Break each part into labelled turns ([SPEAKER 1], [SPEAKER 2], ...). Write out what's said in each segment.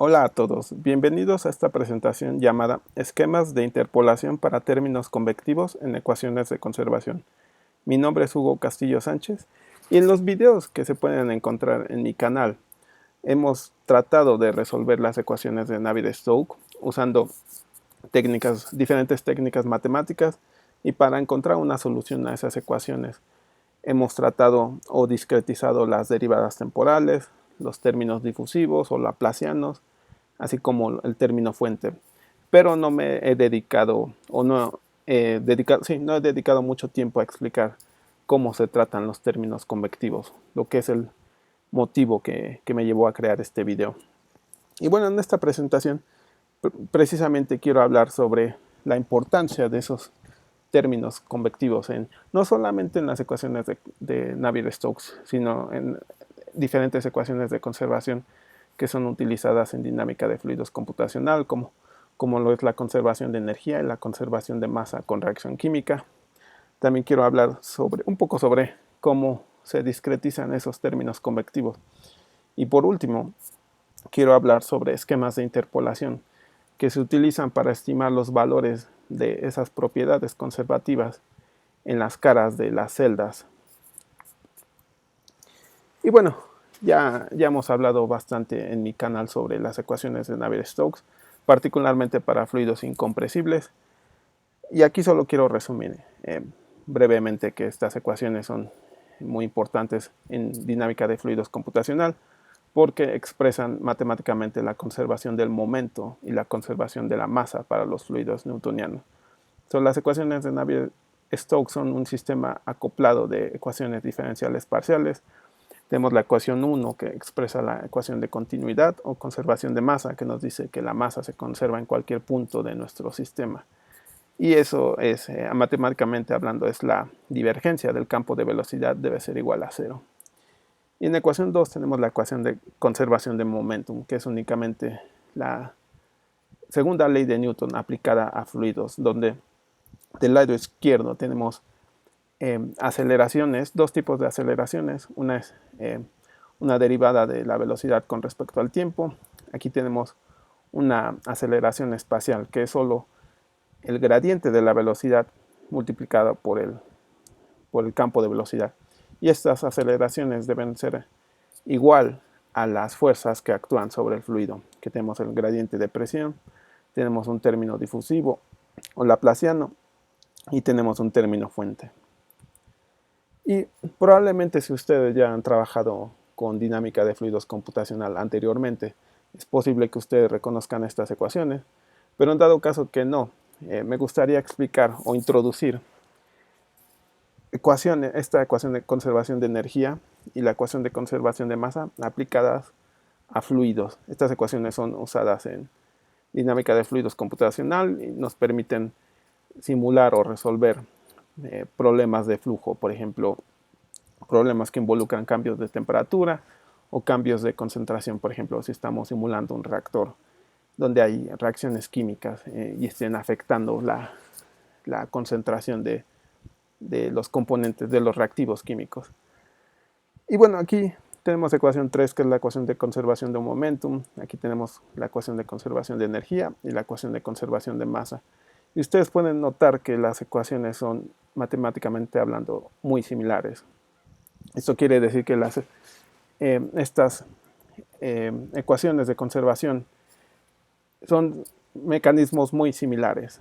[SPEAKER 1] Hola a todos, bienvenidos a esta presentación llamada Esquemas de interpolación para términos convectivos en ecuaciones de conservación. Mi nombre es Hugo Castillo Sánchez y en los videos que se pueden encontrar en mi canal hemos tratado de resolver las ecuaciones de Navier-Stokes usando diferentes técnicas matemáticas, y para encontrar una solución a esas ecuaciones hemos tratado o discretizado las derivadas temporales, los términos difusivos o laplacianos, así como el término fuente. Pero no me he dedicado, o no he dedicado, sí, no he dedicado mucho tiempo a explicar cómo se tratan los términos convectivos, lo que es el motivo que me llevó a crear este video. Y bueno, en esta presentación precisamente quiero hablar sobre la importancia de esos términos convectivos, no solamente en las ecuaciones de Navier-Stokes, sino en diferentes ecuaciones de conservación que son utilizadas en dinámica de fluidos computacional, como lo es la conservación de energía y la conservación de masa con reacción química. También quiero hablar un poco sobre cómo se discretizan esos términos convectivos. Y por último, quiero hablar sobre esquemas de interpolación que se utilizan para estimar los valores de esas propiedades conservativas en las caras de las celdas. Y bueno, ya hemos hablado bastante en mi canal sobre las ecuaciones de Navier-Stokes, particularmente para fluidos incompresibles. Y aquí solo quiero resumir brevemente que estas ecuaciones son muy importantes en dinámica de fluidos computacional porque expresan matemáticamente la conservación del momento y la conservación de la masa para los fluidos newtonianos. Las ecuaciones de Navier-Stokes son un sistema acoplado de ecuaciones diferenciales parciales. Tenemos la ecuación 1 que expresa la ecuación de continuidad o conservación de masa, que nos dice que la masa se conserva en cualquier punto de nuestro sistema. Y eso es, matemáticamente hablando, es la divergencia del campo de velocidad debe ser igual a 0. Y en la ecuación 2 tenemos la ecuación de conservación de momentum, que es únicamente la segunda ley de Newton aplicada a fluidos, donde del lado izquierdo tenemos aceleraciones, dos tipos de aceleraciones. Una es una derivada de la velocidad con respecto al tiempo. Aquí tenemos una aceleración espacial, que es solo el gradiente de la velocidad multiplicado por el campo de velocidad. Y estas aceleraciones deben ser igual a las fuerzas que actúan sobre el fluido, que tenemos el gradiente de presión, tenemos un término difusivo o laplaciano y tenemos un término fuente. Y probablemente si ustedes ya han trabajado con dinámica de fluidos computacional anteriormente, es posible que ustedes reconozcan estas ecuaciones, pero en dado caso que no, me gustaría explicar o introducir esta ecuación de conservación de energía y la ecuación de conservación de masa aplicadas a fluidos. Estas ecuaciones son usadas en dinámica de fluidos computacional y nos permiten simular o resolver problemas de flujo, por ejemplo, problemas que involucran cambios de temperatura o cambios de concentración, por ejemplo, si estamos simulando un reactor donde hay reacciones químicas y estén afectando la concentración de los componentes de los reactivos químicos. Y bueno, aquí tenemos ecuación 3, que es la ecuación de conservación de momentum. Aquí tenemos la ecuación de conservación de energía y la ecuación de conservación de masa. Y ustedes pueden notar que las ecuaciones son, matemáticamente hablando, muy similares. Esto quiere decir que estas ecuaciones de conservación son mecanismos muy similares.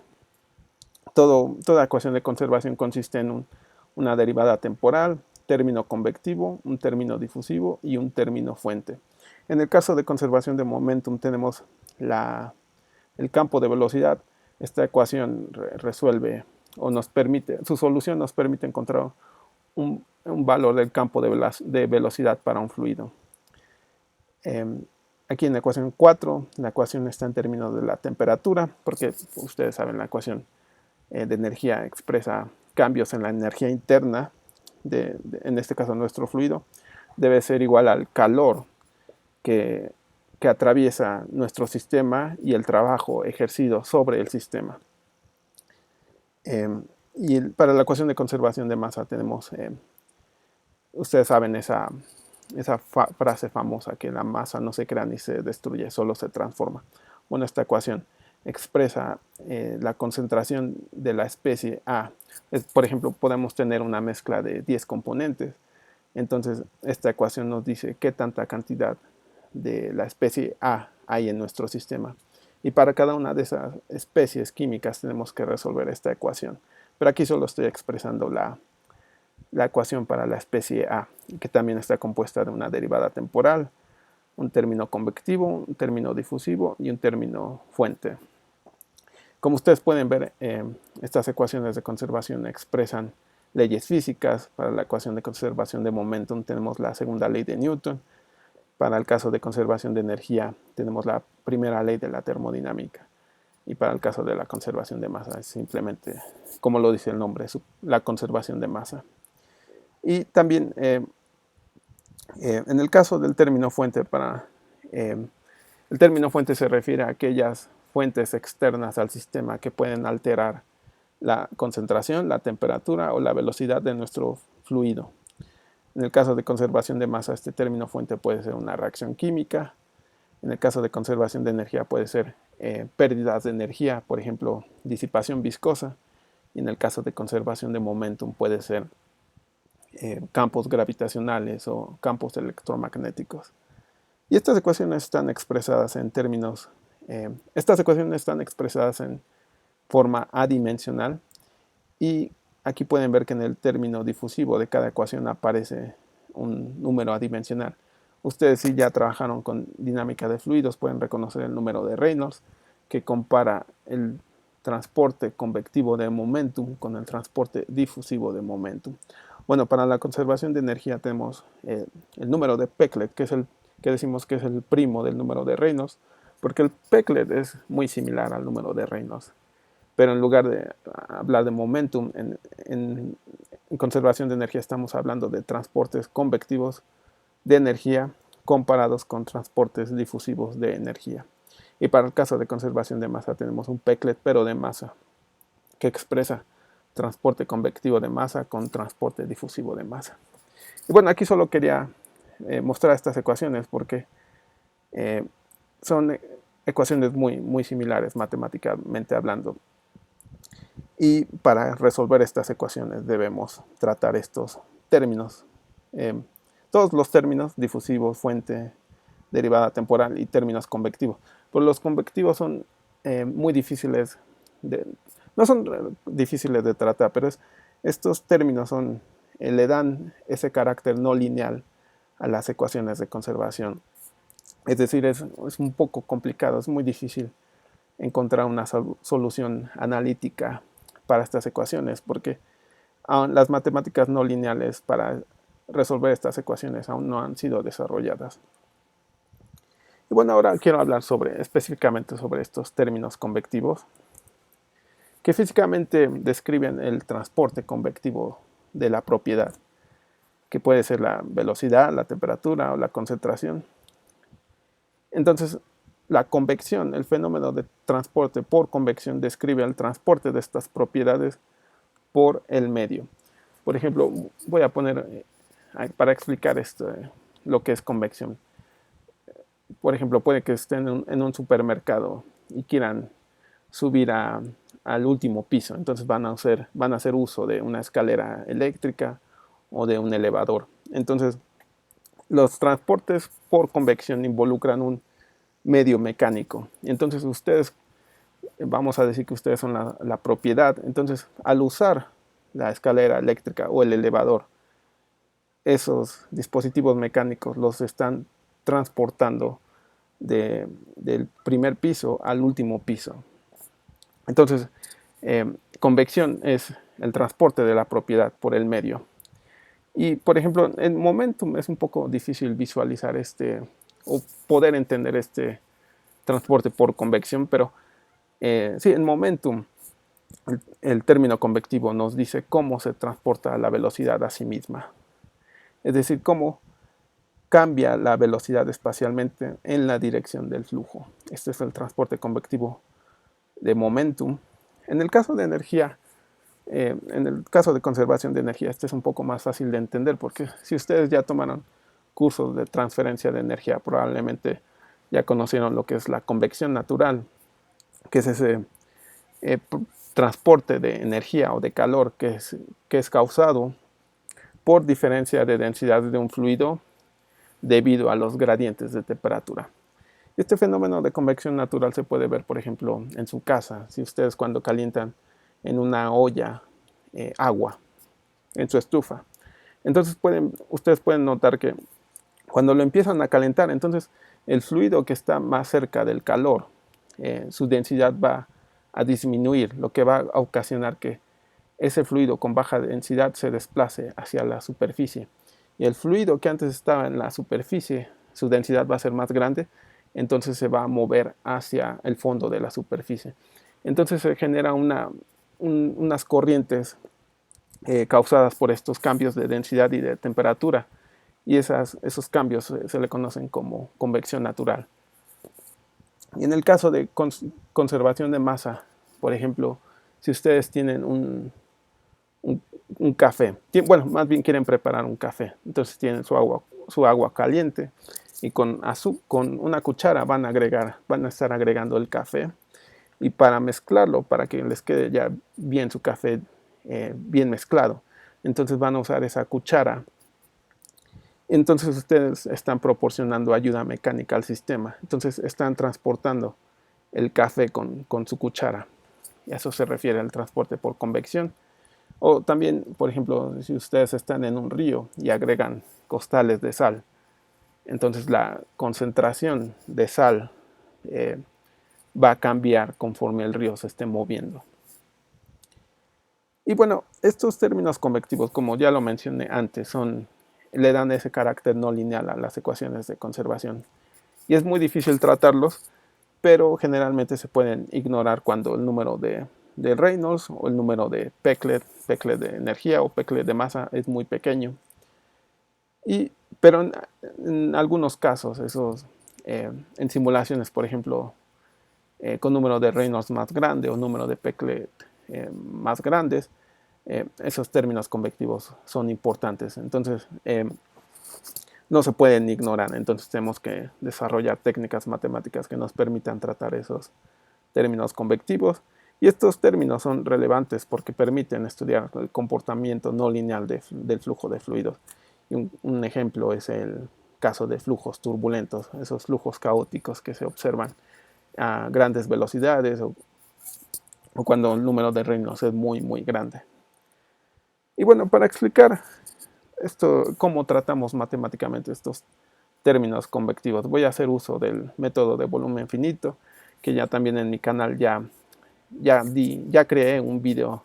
[SPEAKER 1] Toda ecuación de conservación consiste en una derivada temporal, término convectivo, un término difusivo y un término fuente. En el caso de conservación de momentum tenemos el campo de velocidad. Esta ecuación resuelve o su solución nos permite encontrar un valor del campo de velocidad para un fluido. Aquí en la ecuación 4, la ecuación está en términos de la temperatura, porque ustedes saben, la ecuación de energía expresa cambios en la energía interna, en este caso nuestro fluido, debe ser igual al calor que atraviesa nuestro sistema y el trabajo ejercido sobre el sistema. Y para la ecuación de conservación de masa tenemos, ustedes saben, esa frase famosa que la masa no se crea ni se destruye, solo se transforma. Bueno, esta ecuación expresa la concentración de la especie A. Por ejemplo, podemos tener una mezcla de 10 componentes. Entonces, esta ecuación nos dice qué tanta cantidad de la especie A hay en nuestro sistema. Y para cada una de esas especies químicas tenemos que resolver esta ecuación. Pero aquí solo estoy expresando la ecuación para la especie A, que también está compuesta de una derivada temporal, un término convectivo, un término difusivo y un término fuente. Como ustedes pueden ver, estas ecuaciones de conservación expresan leyes físicas. Para la ecuación de conservación de momentum tenemos la segunda ley de Newton. Para el caso de conservación de energía tenemos la primera ley de la termodinámica. Y para el caso de la conservación de masa es simplemente, como lo dice el nombre, la conservación de masa. Y también en el caso del término fuente, el término fuente se refiere a aquellas fuentes externas al sistema que pueden alterar la concentración, la temperatura o la velocidad de nuestro fluido. En el caso de conservación de masa, este término fuente puede ser una reacción química. En el caso de conservación de energía puede ser pérdidas de energía, por ejemplo, disipación viscosa. Y en el caso de conservación de momentum puede ser campos gravitacionales o campos electromagnéticos. Y estas ecuaciones están expresadas en términos, estas ecuaciones están expresadas en forma adimensional, y aquí pueden ver que en el término difusivo de cada ecuación aparece un número adimensional. Ustedes, si ya trabajaron con dinámica de fluidos, pueden reconocer el número de Reynolds, que compara el transporte convectivo de momentum con el transporte difusivo de momentum. Bueno, para la conservación de energía tenemos el número de Peclet, que decimos que es el primo del número de Reynolds, porque el Peclet es muy similar al número de Reynolds. Pero en lugar de hablar de momentum, en conservación de energía estamos hablando de transportes convectivos de energía comparados con transportes difusivos de energía. Y para el caso de conservación de masa tenemos un Peclet, pero de masa, que expresa transporte convectivo de masa con transporte difusivo de masa. Y bueno, aquí solo quería mostrar estas ecuaciones porque son ecuaciones muy similares matemáticamente hablando. Y para resolver estas ecuaciones debemos tratar estos términos. Todos los términos, difusivo, fuente, derivada temporal y términos convectivos. Pero los convectivos son muy difíciles no son difíciles de tratar, pero estos términos le dan ese carácter no lineal a las ecuaciones de conservación. Es decir, es un poco complicado, es muy difícil encontrar una solución analítica para estas ecuaciones, porque las matemáticas no lineales para resolver estas ecuaciones aún no han sido desarrolladas. Y bueno, ahora quiero hablar específicamente sobre estos términos convectivos, que físicamente describen el transporte convectivo de la propiedad, que puede ser la velocidad, la temperatura o la concentración. Entonces, la convección, el fenómeno de transporte por convección, describe el transporte de estas propiedades por el medio. Por ejemplo, voy a poner, para explicar lo que es convección. Por ejemplo, puede que estén en un supermercado y quieran subir al último piso. Entonces van a hacer uso de una escalera eléctrica o de un elevador. Entonces, los transportes por convección involucran un medio mecánico. Entonces vamos a decir que ustedes son la propiedad. Entonces, al usar la escalera eléctrica o el elevador, esos dispositivos mecánicos los están transportando del primer piso al último piso. Entonces, convección es el transporte de la propiedad por el medio. Y, por ejemplo, en momentum es un poco difícil visualizar o poder entender este transporte por convección, pero sí, en momentum el término convectivo nos dice cómo se transporta la velocidad a sí misma. Es decir, cómo cambia la velocidad espacialmente en la dirección del flujo. Este es el transporte convectivo de momentum. En el caso de energía, en el caso de conservación de energía, este es un poco más fácil de entender, porque si ustedes ya tomaron cursos de transferencia de energía probablemente ya conocieron lo que es la convección natural, que es ese eh, transporte de energía o de calor que es causado por diferencia de densidad de un fluido debido a los gradientes de temperatura. Este fenómeno de convección natural se puede ver, por ejemplo, en su casa. Si ustedes cuando calientan en una olla agua, en su estufa, entonces ustedes pueden notar que cuando lo empiezan a calentar, entonces el fluido que está más cerca del calor, su densidad va a disminuir, lo que va a ocasionar que ese fluido con baja densidad se desplace hacia la superficie. Y el fluido que antes estaba en la superficie, su densidad va a ser más grande, entonces se va a mover hacia el fondo de la superficie. Entonces se genera unas corrientes causadas por estos cambios de densidad y de temperatura. Y esos cambios se le conocen como convección natural. Y en el caso de conservación de masa, por ejemplo, si ustedes tienen un café, bueno, más bien quieren preparar un café, entonces tienen su agua caliente y con una cuchara van a estar agregando el café, y para mezclarlo, para que les quede ya bien su café bien mezclado, entonces van a usar esa cuchara. Entonces ustedes están proporcionando ayuda mecánica al sistema, entonces están transportando el café con su cuchara, y a eso se refiere al transporte por convección. O también, por ejemplo, si ustedes están en un río y agregan costales de sal, entonces la concentración de sal eh, va a cambiar conforme el río se esté moviendo. Y bueno, estos términos convectivos, como ya lo mencioné antes, le dan ese carácter no lineal a las ecuaciones de conservación. Y es muy difícil tratarlos, pero generalmente se pueden ignorar cuando el número de Reynolds o el número de Peclet de energía o Peclet de masa es muy pequeño. Pero en algunos casos, en simulaciones, por ejemplo, con número de Reynolds más grande o número de Peclet más grandes, esos términos convectivos son importantes. Entonces, no se pueden ignorar. Entonces, tenemos que desarrollar técnicas matemáticas que nos permitan tratar esos términos convectivos. Y estos términos son relevantes porque permiten estudiar el comportamiento no lineal del flujo de fluidos. Y un ejemplo es el caso de flujos turbulentos, esos flujos caóticos que se observan a grandes velocidades o cuando el número de Reynolds es muy, muy grande. Y bueno, para explicar esto, cómo tratamos matemáticamente estos términos convectivos, voy a hacer uso del método de volumen finito, que ya también en mi canal ya creé un video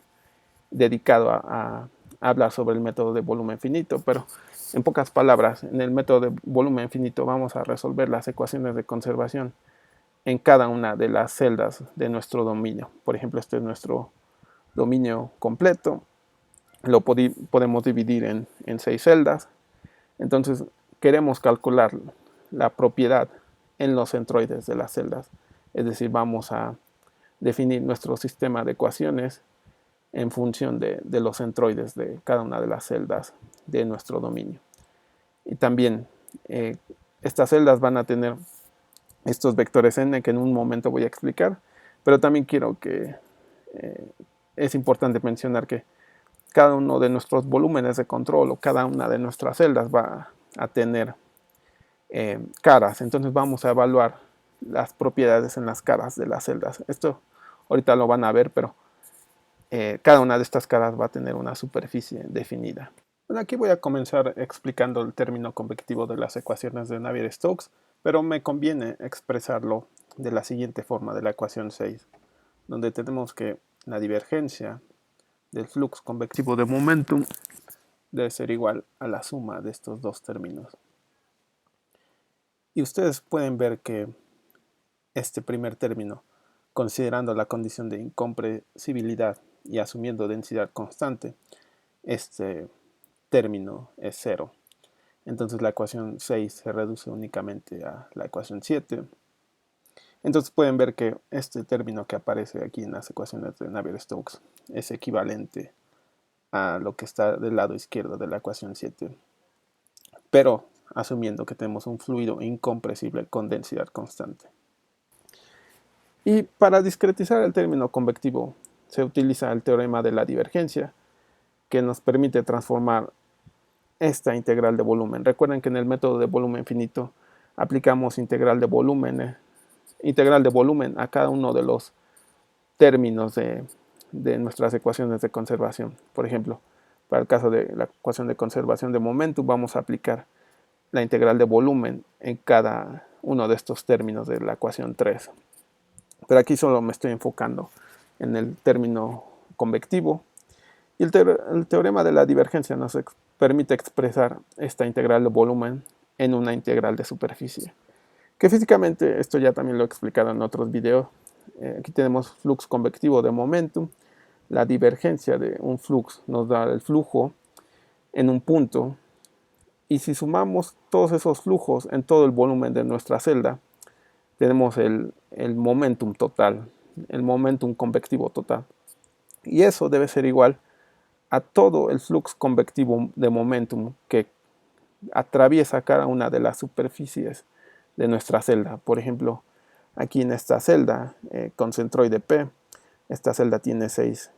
[SPEAKER 1] dedicado a hablar sobre el método de volumen finito, pero en pocas palabras, en el método de volumen finito vamos a resolver las ecuaciones de conservación en cada una de las celdas de nuestro dominio. Por ejemplo, este es nuestro dominio completo, lo podemos dividir en 6 celdas. Entonces queremos calcular la propiedad en los centroides de las celdas, es decir, vamos a definir nuestro sistema de ecuaciones en función de los centroides de cada una de las celdas de nuestro dominio. Y también estas celdas van a tener estos vectores n que en un momento voy a explicar, pero también es importante mencionar que cada uno de nuestros volúmenes de control o cada una de nuestras celdas va a tener caras, entonces vamos a evaluar las propiedades en las caras de las celdas. Esto ahorita lo van a ver, pero cada una de estas caras va a tener una superficie definida. Bueno, aquí voy a comenzar explicando el término convectivo de las ecuaciones de Navier-Stokes, pero me conviene expresarlo de la siguiente forma, de la ecuación 6, donde tenemos que la divergencia del flux convectivo de momentum debe ser igual a la suma de estos dos términos. Y ustedes pueden ver que este primer término, considerando la condición de incompresibilidad y asumiendo densidad constante, este término es 0. Entonces la ecuación 6 se reduce únicamente a la ecuación 7. Entonces pueden ver que este término que aparece aquí en las ecuaciones de Navier-Stokes es equivalente a lo que está del lado izquierdo de la ecuación 7. Pero asumiendo que tenemos un fluido incompresible con densidad constante. Y para discretizar el término convectivo se utiliza el teorema de la divergencia, que nos permite transformar esta integral de volumen. Recuerden que en el método de volumen finito aplicamos integral de volumen a cada uno de los términos de nuestras ecuaciones de conservación. Por ejemplo, para el caso de la ecuación de conservación de momentum, vamos a aplicar la integral de volumen en cada uno de estos términos de la ecuación 3. Pero aquí solo me estoy enfocando en el término convectivo. Y el teorema de la divergencia nos permite expresar esta integral de volumen en una integral de superficie. Que físicamente, esto ya también lo he explicado en otros videos. Aquí tenemos flux convectivo de momentum. La divergencia de un flux nos da el flujo en un punto. Y si sumamos todos esos flujos en todo el volumen de nuestra celda, tenemos el momentum total, el momentum convectivo total. Y eso debe ser igual a todo el flux convectivo de momentum que atraviesa cada una de las superficies de nuestra celda. Por ejemplo, aquí en esta celda con centroide P, esta celda tiene 6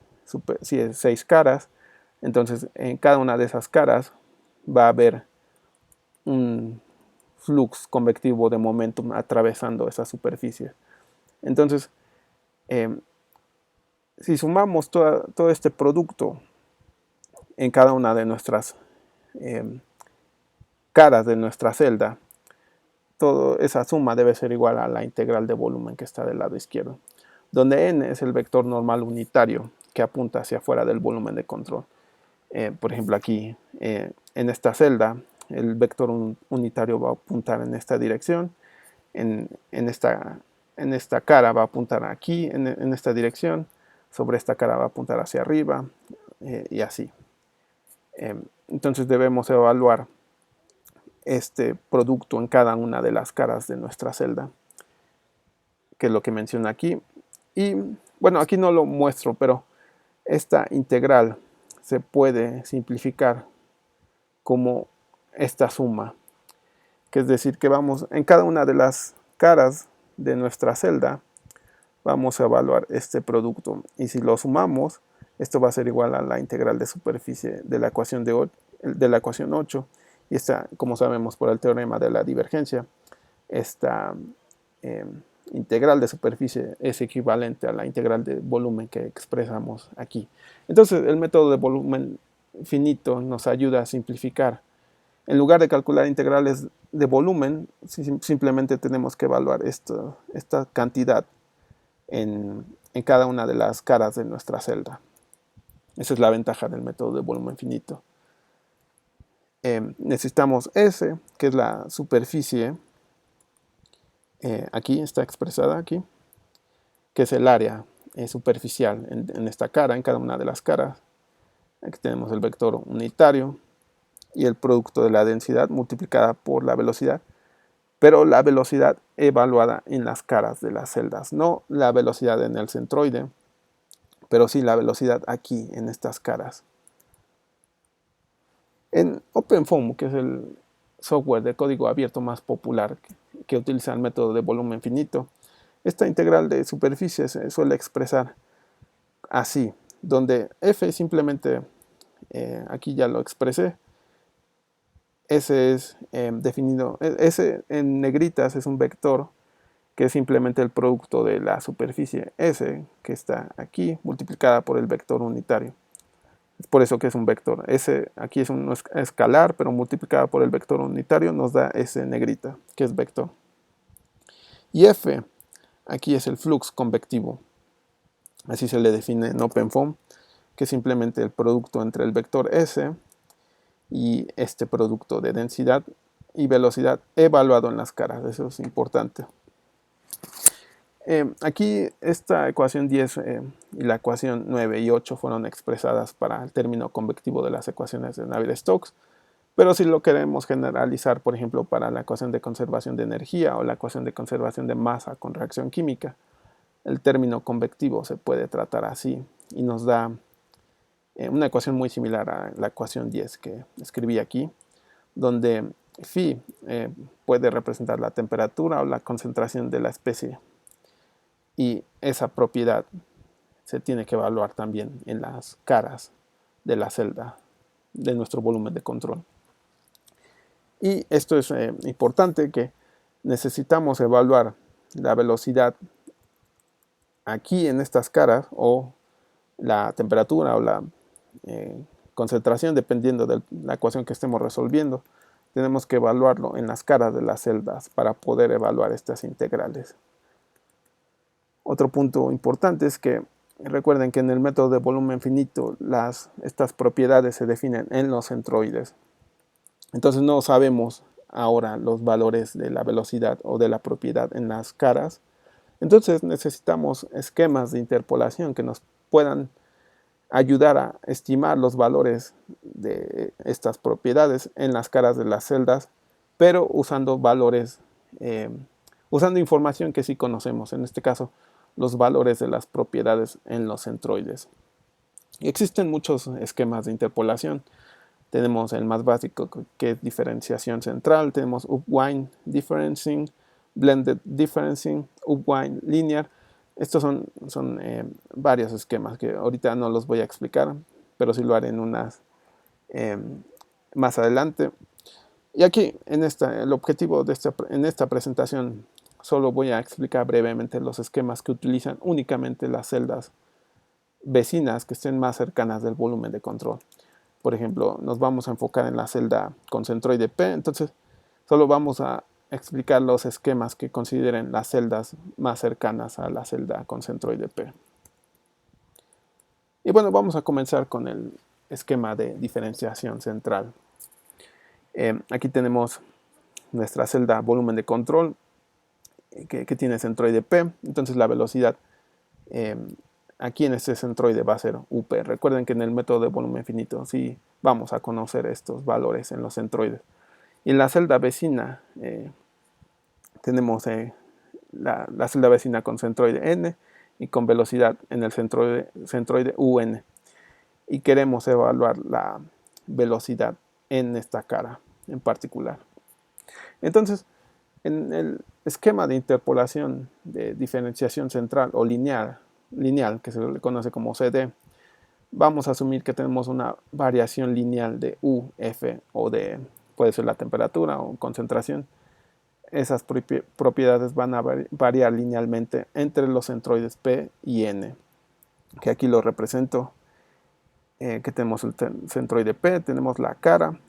[SPEAKER 1] caras, entonces en cada una de esas caras va a haber un flux convectivo de momentum atravesando esa superficie. Entonces, si sumamos todo este producto en cada una de nuestras caras de nuestra celda, toda esa suma debe ser igual a la integral de volumen que está del lado izquierdo, donde n es el vector normal unitario que apunta hacia afuera del volumen de control. Por ejemplo, aquí en esta celda, el vector unitario va a apuntar en esta dirección, en esta cara va a apuntar aquí, en esta dirección, sobre esta cara va a apuntar hacia arriba, y así. Entonces debemos evaluar este producto en cada una de las caras de nuestra celda, que es lo que menciona aquí. Y bueno, aquí no lo muestro, pero esta integral se puede simplificar como esta suma, que es decir, que vamos en cada una de las caras de nuestra celda, vamos a evaluar este producto, y si lo sumamos, esto va a ser igual a la integral de superficie de la ecuación, de la ecuación 8, y esta, como sabemos por el teorema de la divergencia, esta integral de superficie es equivalente a la integral de volumen que expresamos aquí. Entonces, el método de volumen finito nos ayuda a simplificar. En lugar de calcular integrales de volumen, simplemente tenemos que evaluar esta cantidad en cada una de las caras de nuestra celda. Esa es la ventaja del método de volumen finito. Necesitamos S, que es la superficie, aquí está expresada aquí, que es el área superficial en esta cara, en cada una de las caras. Aquí tenemos el vector unitario y el producto de la densidad multiplicada por la velocidad, pero la velocidad evaluada en las caras de las celdas, no la velocidad en el centroide, pero sí la velocidad aquí en estas caras. En OpenFOAM, que es el software de código abierto más popular que utiliza el método de volumen finito, esta integral de superficie se suele expresar así, donde f simplemente, aquí ya lo expresé, S es definido, S en negritas es un vector que es simplemente el producto de la superficie S que está aquí multiplicada por el vector unitario. Es por eso que es un vector. S aquí es un escalar, pero multiplicada por el vector unitario nos da S negrita, que es vector. Y F aquí es el flux convectivo. Así se le define en OpenFOAM, que es simplemente el producto entre el vector S y este producto de densidad y velocidad evaluado en las caras. Eso es importante. Aquí esta ecuación 10 y la ecuación 9 y 8 fueron expresadas para el término convectivo de las ecuaciones de Navier-Stokes, pero si lo queremos generalizar, por ejemplo, para la ecuación de conservación de energía o la ecuación de conservación de masa con reacción química, el término convectivo se puede tratar así y nos da una ecuación muy similar a la ecuación 10 que escribí aquí, donde phi puede representar la temperatura o la concentración de la especie, y esa propiedad se tiene que evaluar también en las caras de la celda de nuestro volumen de control. Y esto es importante, que necesitamos evaluar la velocidad aquí en estas caras, o la temperatura o la concentración, dependiendo de la ecuación que estemos resolviendo. Tenemos que evaluarlo en las caras de las celdas para poder evaluar estas integrales. Otro punto importante es que recuerden que en el método de volumen finito estas propiedades se definen en los centroides. Entonces no sabemos ahora los valores de la velocidad o de la propiedad en las caras. Entonces necesitamos esquemas de interpolación que nos puedan ayudar a estimar los valores de estas propiedades en las caras de las celdas, pero usando valores, usando información que sí conocemos, en este caso los valores de las propiedades en los centroides. Y existen muchos esquemas de interpolación. Tenemos el más básico, que es diferenciación central. Tenemos Upwine Differencing, Blended Differencing, Upwine Linear. Estos son varios esquemas que ahorita no los voy a explicar, pero sí lo haré en unas más adelante. Y aquí, el objetivo en esta presentación, solo voy a explicar brevemente los esquemas que utilizan únicamente las celdas vecinas que estén más cercanas del volumen de control. Por ejemplo, nos vamos a enfocar en la celda con centroide P, entonces solo vamos a explicar los esquemas que consideren las celdas más cercanas a la celda con centroide P. Y bueno, vamos a comenzar con el esquema de diferenciación central. Aquí tenemos nuestra celda volumen de control que tiene centroide P, entonces la velocidad aquí en este centroide va a ser UP. Recuerden que en el método de volumen finito sí vamos a conocer estos valores en los centroides. Y en la celda vecina tenemos la celda vecina con centroide N y con velocidad en el centroide UN. Y queremos evaluar la velocidad en esta cara en particular. Entonces, en el esquema de interpolación de diferenciación central o lineal, que se le conoce como CD, vamos a asumir que tenemos una variación lineal de U, F, o puede ser la temperatura o concentración. Esas propiedades van a variar linealmente entre los centroides P y N, que aquí lo represento, que tenemos el centroide P, tenemos la cara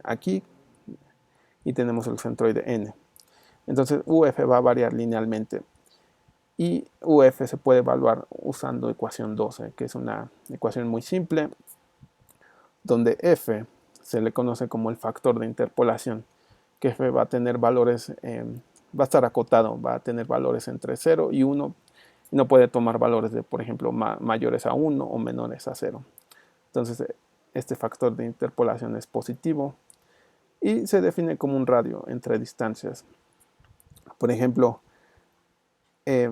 [SPEAKER 1] aquí, y tenemos el centroide N. Entonces UF va a variar linealmente, y UF se puede evaluar usando ecuación 12, que es una ecuación muy simple, donde F se le conoce como el factor de interpolación, que F va a tener valores, va a estar acotado, va a tener valores entre 0 y 1, y no puede tomar valores de, por ejemplo, mayores a 1 o menores a 0. Entonces este factor de interpolación es positivo y se define como un radio entre distancias. Por ejemplo,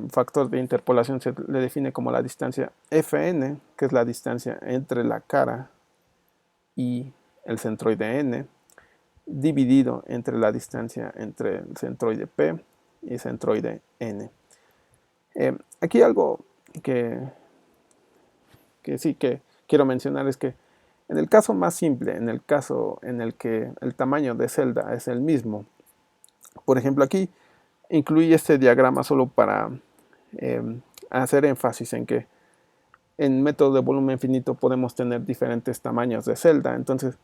[SPEAKER 1] factor de interpolación se le define como la distancia Fn, que es la distancia entre la cara y el centroide N, dividido entre la distancia entre el centroide P y el centroide N. Aquí algo que sí que quiero mencionar es que en el caso más simple, en el caso en el que el tamaño de celda es el mismo, por ejemplo aquí incluí este diagrama solo para hacer énfasis en que en método de volumen finito podemos tener diferentes tamaños de celda, entonces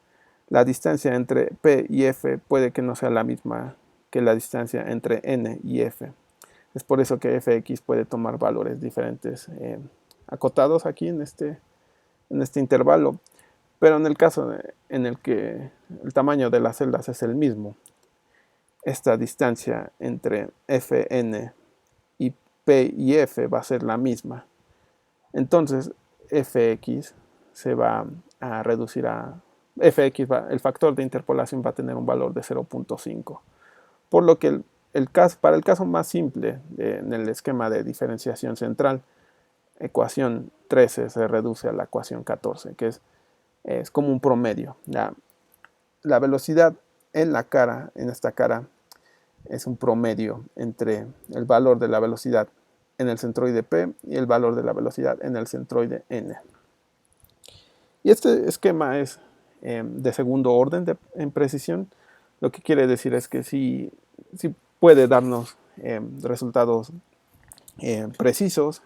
[SPEAKER 1] la distancia entre P y F puede que no sea la misma que la distancia entre N y F. Es por eso que Fx puede tomar valores diferentes acotados aquí en este intervalo, pero en el caso en el que el tamaño de las celdas es el mismo, esta distancia entre Fn y P y F va a ser la misma. Entonces Fx se va a reducir a Fx, el factor de interpolación va a tener un valor de 0.5, por lo que para el caso más simple en el esquema de diferenciación central, ecuación 13 se reduce a la ecuación 14, que es como un promedio. La velocidad en la cara, en esta cara, es un promedio entre el valor de la velocidad en el centroide P y el valor de la velocidad en el centroide N. Y este esquema es de segundo orden en precisión. Lo que quiere decir es que sí puede darnos resultados precisos,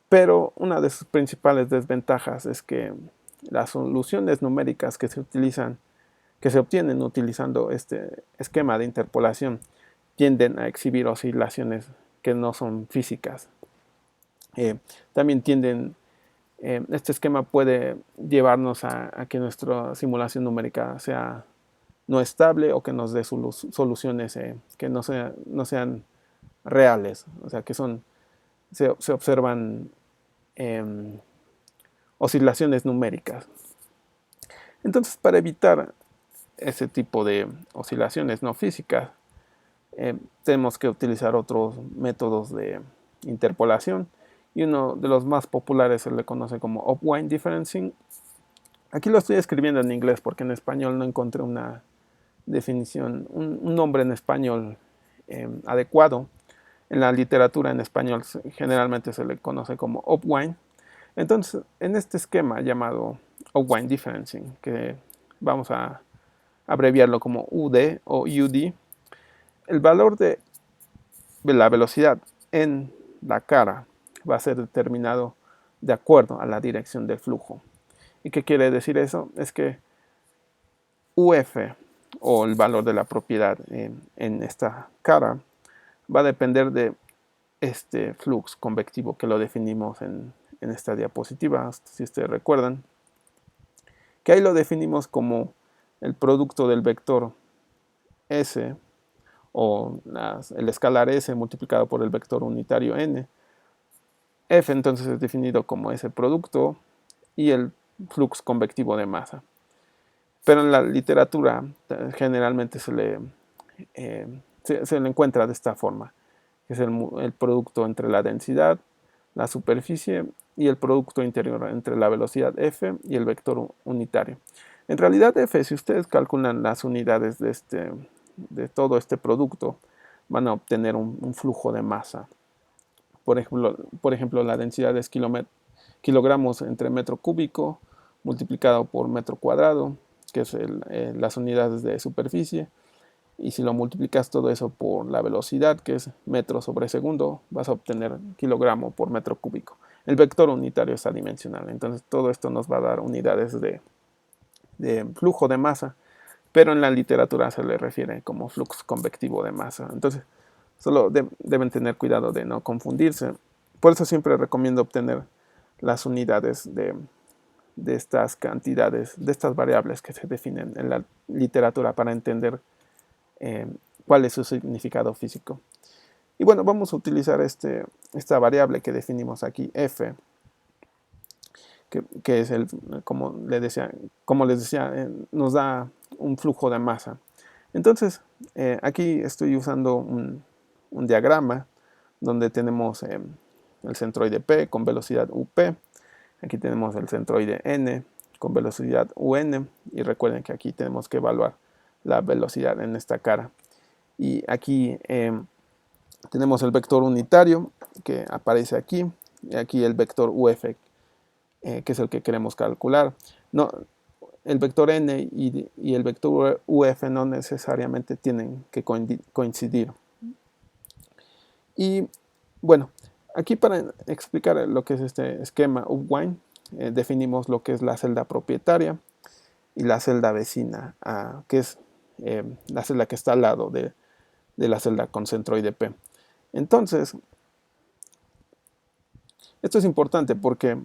[SPEAKER 1] pero una de sus principales desventajas es que las soluciones numéricas que se obtienen utilizando este esquema de interpolación tienden a exhibir oscilaciones que no son físicas. También este esquema puede llevarnos a que nuestra simulación numérica sea no estable o que nos dé soluciones que no sean reales, o sea, que se observan oscilaciones numéricas. Entonces, para evitar ese tipo de oscilaciones no físicas, tenemos que utilizar otros métodos de interpolación, y uno de los más populares se le conoce como upwind differencing. Aquí lo estoy escribiendo en inglés porque en español no encontré una definición, un nombre en español adecuado. En la literatura en español generalmente se le conoce como upwind. Entonces, en este esquema llamado upwind differencing, que vamos a abreviarlo como UD o UD, el valor de la velocidad en la cara va a ser determinado de acuerdo a la dirección del flujo. ¿Y qué quiere decir eso? Es que UF, o el valor de la propiedad en esta cara, va a depender de este flux convectivo que lo definimos en esta diapositiva, si ustedes recuerdan, que ahí lo definimos como el producto del vector S, o el escalar S multiplicado por el vector unitario N. F entonces es definido como ese producto y el flux convectivo de masa. Pero en la literatura generalmente se le encuentra de esta forma, que es el producto entre la densidad, la superficie y el producto interior entre la velocidad F y el vector unitario. En realidad F, si ustedes calculan las unidades de todo este producto, van a obtener un flujo de masa. Por ejemplo, la densidad es kilogramos entre metro cúbico multiplicado por metro cuadrado, que es las unidades de superficie. Y si lo multiplicas todo eso por la velocidad, que es metro sobre segundo, vas a obtener kilogramo por metro cúbico. El vector unitario es adimensional, entonces todo esto nos va a dar unidades de flujo de masa, pero en la literatura se le refiere como flux convectivo de masa. Entonces, solo deben tener cuidado de no confundirse. Por eso siempre recomiendo obtener las unidades de estas cantidades, de estas variables que se definen en la literatura para entender cuál es su significado físico. Y bueno, vamos a utilizar esta variable que definimos aquí, f, que es como les decía, nos da un flujo de masa. Entonces, aquí estoy usando un diagrama donde tenemos el centroide P con velocidad UP. Aquí tenemos el centroide N con velocidad UN. Y recuerden que aquí tenemos que evaluar la velocidad en esta cara. Y aquí tenemos el vector unitario que aparece aquí. Y aquí el vector UF, que es el que queremos calcular. No, el vector n y el vector uf no necesariamente tienen que coincidir. Y bueno, aquí para explicar lo que es este esquema upwind, definimos lo que es la celda propietaria y la celda vecina, que es la celda que está al lado de la celda con centroide P. Entonces, esto es importante porque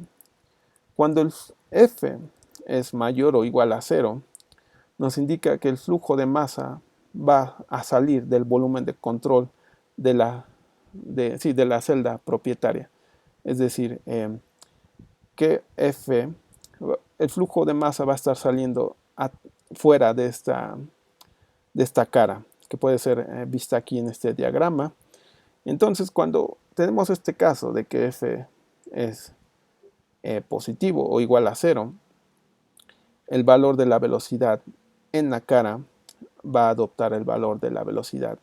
[SPEAKER 1] cuando el F es mayor o igual a 0, nos indica que el flujo de masa va a salir del volumen de control de la celda propietaria. Es decir, que el flujo de masa va a estar saliendo fuera de esta cara, que puede ser vista aquí en este diagrama. Entonces, cuando tenemos este caso de que F es positivo o igual a 0, el valor de la velocidad en la cara va a adoptar el valor de la velocidad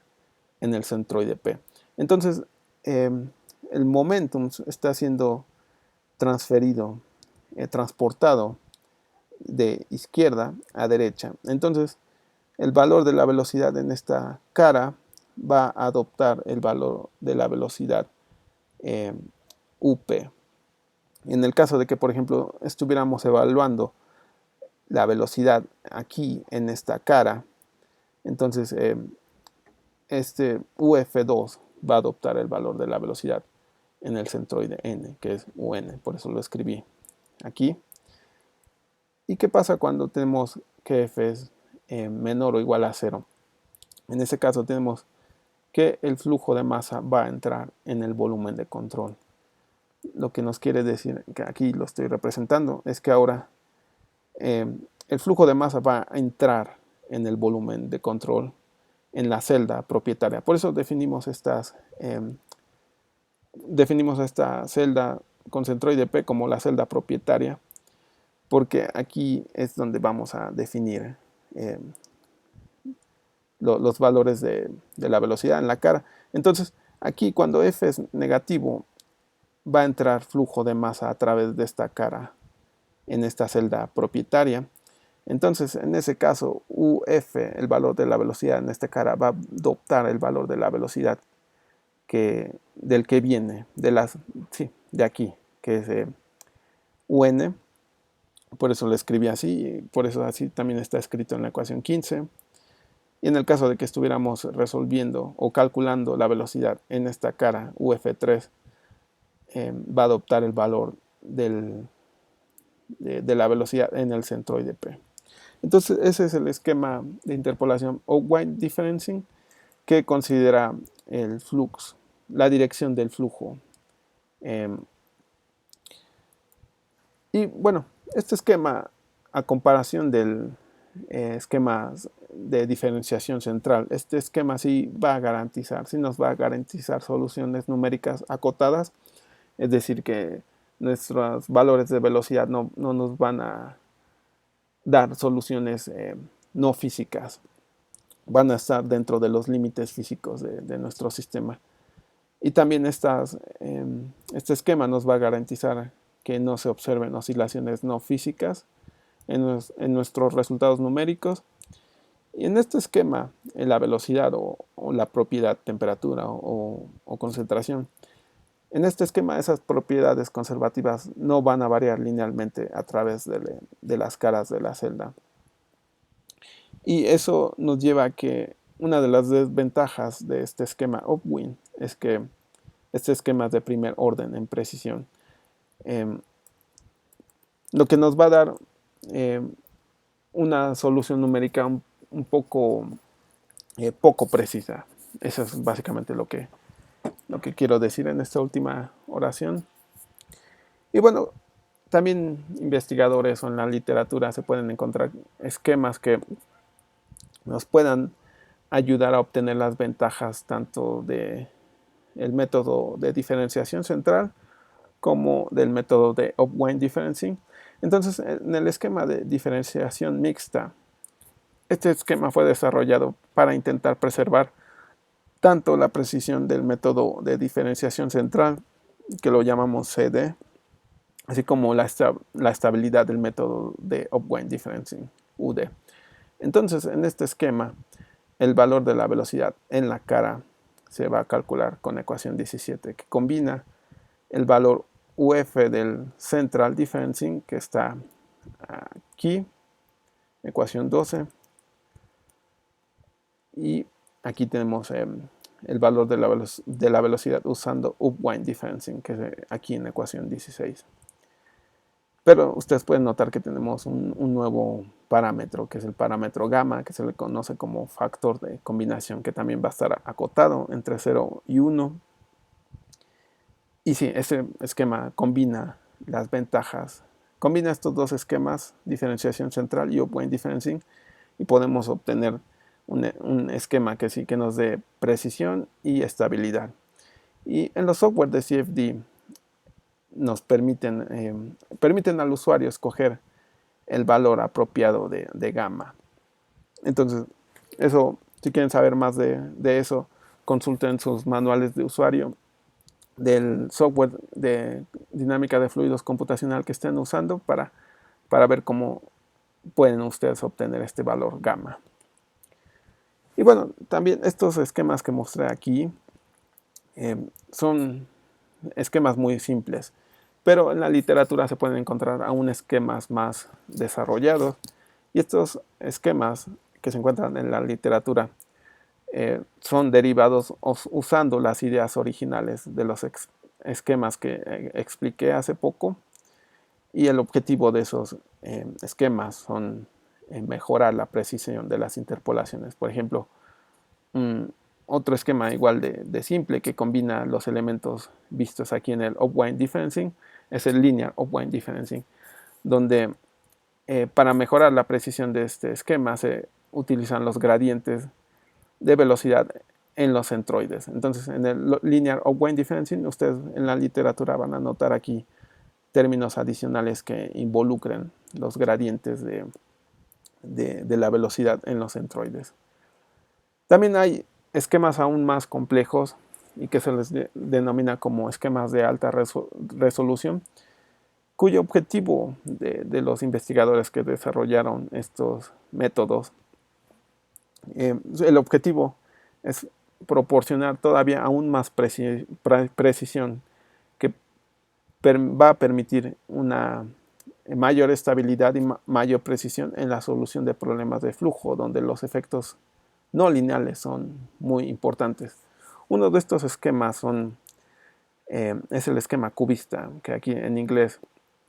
[SPEAKER 1] en el centroide P. Entonces, el momentum está siendo transferido, transportado de izquierda a derecha. Entonces, el valor de la velocidad en esta cara va a adoptar el valor de la velocidad UP. En el caso de que, por ejemplo, estuviéramos evaluando la velocidad aquí en esta cara, entonces este UF2 va a adoptar el valor de la velocidad en el centroide N, que es UN, por eso lo escribí aquí. ¿Y qué pasa cuando tenemos que F es menor o igual a 0? En ese caso tenemos que el flujo de masa va a entrar en el volumen de control. Lo que nos quiere decir, que aquí lo estoy representando, es que ahora el flujo de masa va a entrar en el volumen de control en la celda propietaria. Por eso definimos esta celda con centroide P como la celda propietaria, porque aquí es donde vamos a definir los valores de la velocidad en la cara. Entonces, aquí cuando F es negativo, va a entrar flujo de masa a través de esta cara en esta celda propietaria. Entonces, en ese caso, UF, el valor de la velocidad en esta cara, va a adoptar el valor de la velocidad del que viene, de aquí, que es UN. Por eso lo escribí así, por eso así también está escrito en la ecuación 15. Y en el caso de que estuviéramos resolviendo o calculando la velocidad en esta cara, UF3, va a adoptar el valor de la velocidad en el centroide P. Entonces, ese es el esquema de interpolación o White differencing, que considera el flux, la dirección del flujo. Y bueno, este esquema, a comparación del esquema de diferenciación central, este esquema sí nos va a garantizar soluciones numéricas acotadas, es decir, que nuestros valores de velocidad no nos van a dar soluciones no físicas, van a estar dentro de los límites físicos de nuestro sistema. Y también este esquema nos va a garantizar que no se observen oscilaciones no físicas en nuestros resultados numéricos. Y en este esquema, en la velocidad o la propiedad, temperatura o concentración, en este esquema esas propiedades conservativas no van a variar linealmente a través de las caras de la celda. Y eso nos lleva a que una de las desventajas de este esquema upwind es que este esquema es de primer orden en precisión. Lo que nos va a dar una solución numérica un poco poco precisa. Eso es básicamente lo que quiero decir en esta última oración. Y bueno, también investigadores o en la literatura se pueden encontrar esquemas que nos puedan ayudar a obtener las ventajas tanto del método de diferenciación central como del método de upwind differencing. Entonces, en el esquema de diferenciación mixta, este esquema fue desarrollado para intentar preservar tanto la precisión del método de diferenciación central, que lo llamamos CD, así como la estabilidad del método de upwind differencing, UD. Entonces, en este esquema, el valor de la velocidad en la cara se va a calcular con la ecuación 17, que combina el valor UF del central differencing, que está aquí, ecuación 12, y aquí tenemos el valor de la velocidad usando upwind differencing, que es aquí en la ecuación 16. Pero ustedes pueden notar que tenemos un nuevo parámetro, que es el parámetro gamma, que se le conoce como factor de combinación, que también va a estar acotado entre 0 y 1. Y sí, este esquema combina las ventajas, combina estos dos esquemas, diferenciación central y upwind differencing, y podemos obtener un esquema que sí que nos dé precisión y estabilidad. Y en los software de CFD nos permiten al usuario escoger el valor apropiado de gamma. Entonces, Eso, si quieren saber más de eso, consulten sus manuales de usuario del software de dinámica de fluidos computacional que estén usando para ver cómo pueden ustedes obtener este valor gamma. Y bueno, también estos esquemas que mostré aquí son esquemas muy simples, pero en la literatura se pueden encontrar aún esquemas más desarrollados, y estos esquemas que se encuentran en la literatura son derivados usando las ideas originales de los esquemas que expliqué hace poco, y el objetivo de esos esquemas son mejorar la precisión de las interpolaciones. Por ejemplo, otro esquema igual de simple que combina los elementos vistos aquí en el upwind differencing es el linear upwind differencing, donde para mejorar la precisión de este esquema se utilizan los gradientes de velocidad en los centroides. Entonces, en el linear upwind differencing, ustedes en la literatura van a notar aquí términos adicionales que involucren los gradientes de la velocidad en los centroides. También hay esquemas aún más complejos y que se les denomina como esquemas de alta resolución, cuyo objetivo de los investigadores que desarrollaron estos métodos, el objetivo es proporcionar todavía aún más precisión que va a permitir una mayor estabilidad y mayor precisión en la solución de problemas de flujo, donde los efectos no lineales son muy importantes. Uno de estos esquemas es el esquema cubista, que aquí en inglés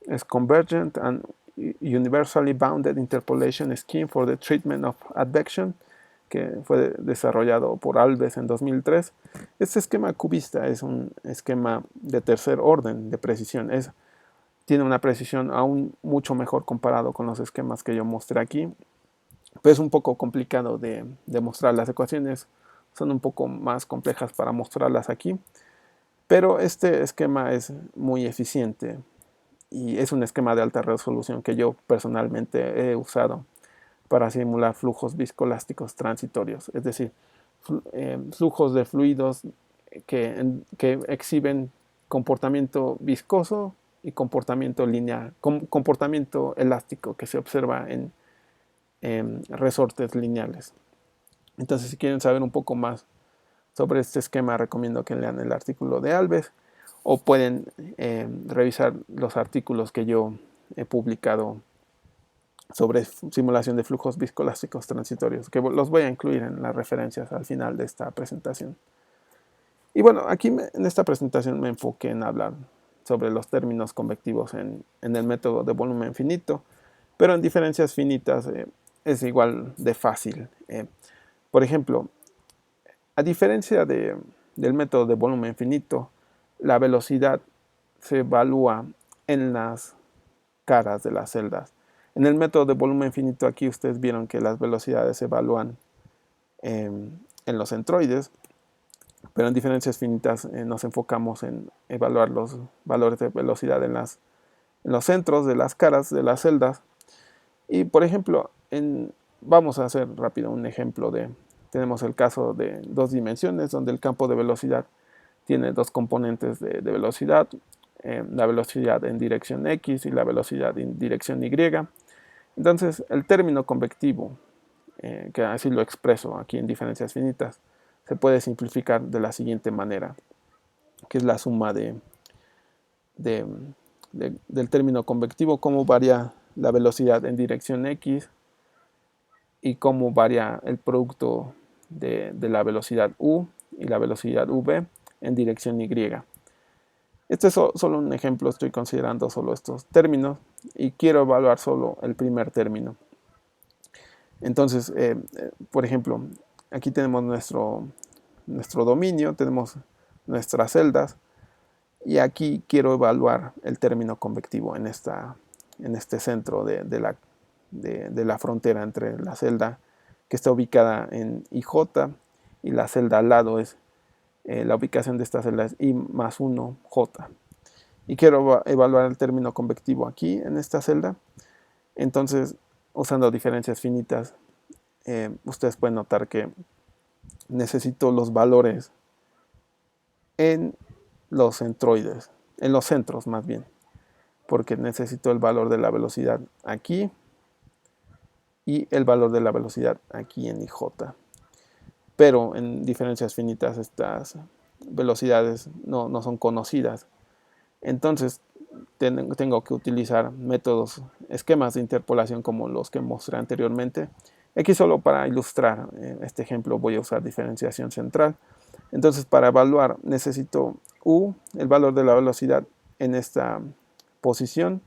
[SPEAKER 1] es Convergent and Universally Bounded Interpolation Scheme for the Treatment of Advection, que fue desarrollado por Alves en 2003. Este esquema cubista es un esquema de tercer orden de precisión. Tiene una precisión aún mucho mejor comparado con los esquemas que yo mostré aquí, pero es un poco complicado de mostrar. Las ecuaciones son un poco más complejas para mostrarlas aquí, pero este esquema es muy eficiente y es un esquema de alta resolución que yo personalmente he usado para simular flujos viscoelásticos transitorios, es decir, flujos de fluidos que exhiben comportamiento viscoso y comportamiento lineal, comportamiento elástico que se observa en resortes lineales. Entonces, si quieren saber un poco más sobre este esquema, recomiendo que lean el artículo de Alves o pueden revisar los artículos que yo he publicado sobre simulación de flujos viscoelásticos transitorios, que los voy a incluir en las referencias al final de esta presentación. Y bueno, aquí en esta presentación me enfoqué en hablar sobre los términos convectivos en el método de volumen finito, pero en diferencias finitas es igual de fácil. Por ejemplo, a diferencia del método de volumen finito, la velocidad se evalúa en las caras de las celdas. En el método de volumen finito aquí ustedes vieron que las velocidades se evalúan en los centroides, pero en diferencias finitas nos enfocamos en evaluar los valores de velocidad en los centros de las caras de las celdas. Y por ejemplo, vamos a hacer rápido un ejemplo tenemos el caso de dos dimensiones donde el campo de velocidad tiene dos componentes de velocidad, la velocidad en dirección X y la velocidad en dirección Y. Entonces, el término convectivo, que así lo expreso aquí en diferencias finitas, se puede simplificar de la siguiente manera, que es la suma del término convectivo, cómo varía la velocidad en dirección X y cómo varía el producto de la velocidad U y la velocidad V en dirección Y. Este es solo un ejemplo, estoy considerando solo estos términos y quiero evaluar solo el primer término. Entonces, por ejemplo, aquí tenemos nuestro dominio, tenemos nuestras celdas y aquí quiero evaluar el término convectivo en este centro de la frontera entre la celda que está ubicada en IJ y la celda al lado es la ubicación de esta celda es I más 1J. Y quiero evaluar el término convectivo aquí en esta celda. Entonces, usando diferencias finitas, ustedes pueden notar que necesito los valores en los centroides, en los centros más bien, porque necesito el valor de la velocidad aquí y el valor de la velocidad aquí en IJ. Pero en diferencias finitas estas velocidades no son conocidas. Entonces tengo que utilizar métodos, esquemas de interpolación como los que mostré anteriormente. Aquí solo para ilustrar este ejemplo voy a usar diferenciación central. Entonces para evaluar necesito U, el valor de la velocidad en esta posición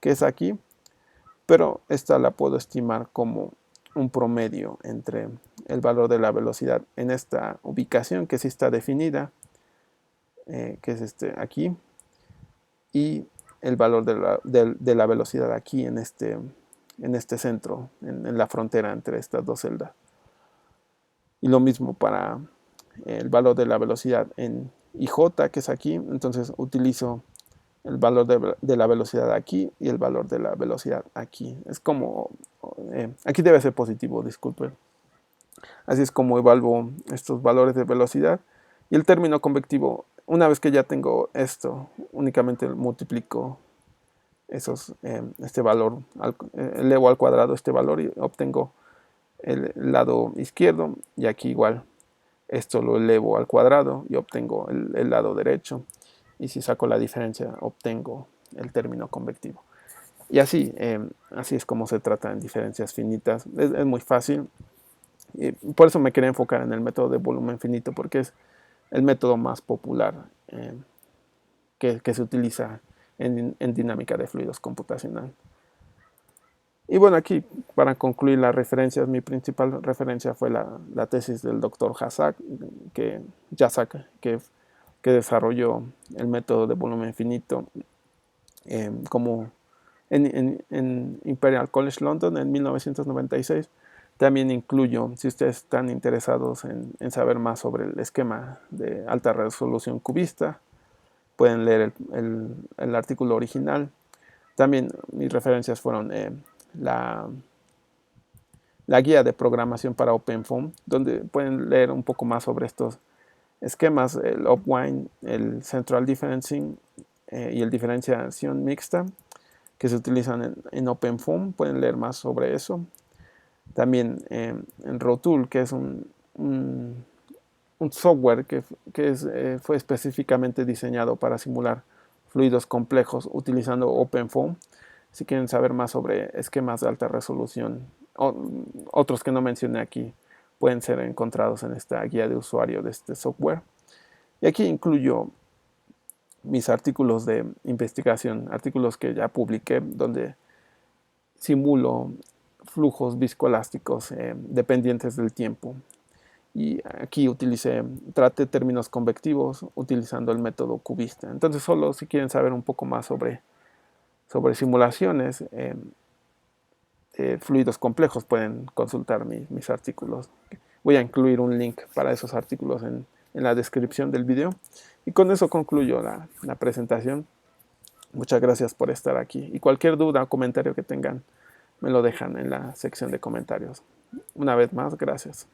[SPEAKER 1] que es aquí, pero esta la puedo estimar como un promedio entre el valor de la velocidad en esta ubicación que sí está definida, que es aquí, y el valor de la velocidad aquí en este centro, en la frontera entre estas dos celdas. Y lo mismo para el valor de la velocidad en IJ, que es aquí. Entonces utilizo el valor de la velocidad aquí y el valor de la velocidad aquí. Es como, aquí debe ser positivo, disculpen. Así es como evalúo estos valores de velocidad. Y el término convectivo, una vez que ya tengo esto, únicamente multiplico este valor, elevo al cuadrado este valor y obtengo el lado izquierdo, y aquí igual esto lo elevo al cuadrado y obtengo el lado derecho, y si saco la diferencia obtengo el término convectivo. Y así es como se trata en diferencias finitas. Es muy fácil, y por eso me quería enfocar en el método de volumen finito, porque es el método más popular que se utiliza en dinámica de fluidos computacional. Y bueno, aquí para concluir las referencias, mi principal referencia fue la tesis del doctor Jasek, que desarrolló el método de volumen finito como en Imperial College London en 1996. También incluyo, si ustedes están interesados en saber más sobre el esquema de alta resolución cubista, pueden leer el artículo original. También mis referencias fueron la guía de programación para OpenFOAM, donde pueden leer un poco más sobre estos esquemas, el upwind, el central differencing y el diferenciación mixta, que se utilizan en OpenFOAM. Pueden leer más sobre eso. También en Rotool, que es un software que fue específicamente diseñado para simular fluidos complejos utilizando OpenFOAM. Si quieren saber más sobre esquemas de alta resolución, otros que no mencioné aquí, pueden ser encontrados en esta guía de usuario de este software. Y aquí incluyo mis artículos de investigación, artículos que ya publiqué, donde simulo flujos viscoelásticos dependientes del tiempo. Y aquí traté términos convectivos utilizando el método cubista. Entonces, solo si quieren saber un poco más sobre simulaciones, fluidos complejos, pueden consultar mis artículos. Voy a incluir un link para esos artículos en la descripción del video. Y con eso concluyo la presentación. Muchas gracias por estar aquí. Y cualquier duda o comentario que tengan, me lo dejan en la sección de comentarios. Una vez más, gracias.